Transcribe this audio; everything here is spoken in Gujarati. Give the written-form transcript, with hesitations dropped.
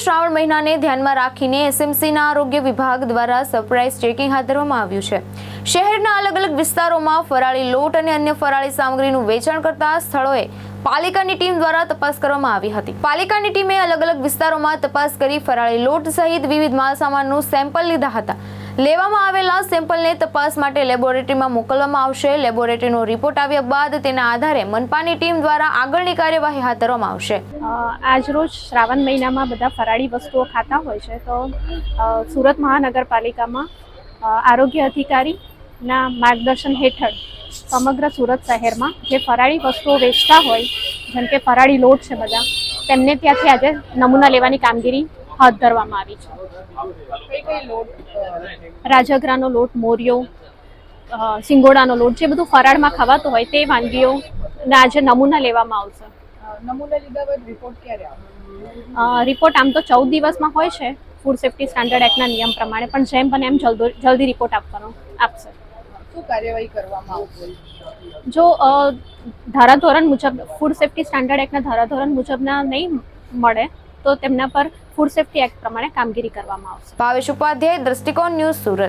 શ્રાવણ મહિનાને ધ્યાનમાં રાખીને એસએમસીના આરોગ્ય વિભાગ દ્વારા સરપ્રાઇઝ ચેકિંગ હાથ ધરવામાં આવ્યું છે। શહેરના અલગ અલગ વિસ્તારોમાં ફરાળી લોટ અને અન્ય ફરાળી સામગ્રીનું વેચાણ કરતા સ્થળોએ પાલિકાની ટીમ દ્વારા તપાસ કરવામાં આવી હતી। પાલિકાની ટીમે અલગ અલગ વિસ્તારોમાં તપાસ કરી ફરાળી લોટ સહિત વિવિધ માલસામાનનું સેમ્પલ લીધા હતા। લેવામાં આવેલા સેમ્પલને તપાસ માટે લેબોરેટરીમાં મોકલવામાં આવશે। લેબોરેટરીનો રિપોર્ટ આવ્યા બાદ તેના આધારે મનપાની ટીમ દ્વારા આગળની કાર્યવાહી હાથ ધરવામાં આવશે। આજરોજ શ્રાવણ મહિનામાં બધા ફરાળી વસ્તુઓ ખાતા હોય છે, તો સુરત મહાનગરપાલિકામાં આરોગ્ય અધિકારીના માર્ગદર્શન હેઠળ સમગ્ર સુરત શહેરમાં જે ફરાળી વસ્તુઓ વેચતા હોય, જેમ કે ફરાળી લોટ છે બધા, તેમને ત્યાંથી આજે નમૂના લેવાની કામગીરી હાથ ધરવામાં આવી છે। રાજગરાનો લોટ, મોરિયો, સિંગોડાનો લોટ, જે બધું ફરાળમાં ખવાતું હોય તે વાનગીઓના આજે નમૂના લેવામાં આવશે। નમૂના લીધા બાદ રિપોર્ટ ક્યારે આવશે? રિપોર્ટ આમ તો 14 દિવસમાં હોય છે ફૂડ સેફ્ટી સ્ટાન્ડર્ડ એક્ટના નિયમ પ્રમાણે, પણ જેમ બને એમ જલ્દી રિપોર્ટ આપશે। શું કાર્યવાહી કરવામાં આવશે? જો ધારાધોરણ મુજબ ફૂડ સેફ્ટી સ્ટાન્ડર્ડ એક્ટના ધારાધોરણ મુજબના નહીં મળે તો તેમના પર ફૂડ સેફ્ટી એક્ટ પ્રમાણે કામગીરી કરવામાં આવશે। ભાવેશ ઉપાધ્યાય, દ્રષ્ટિકોણ ન્યૂઝ, સુરત।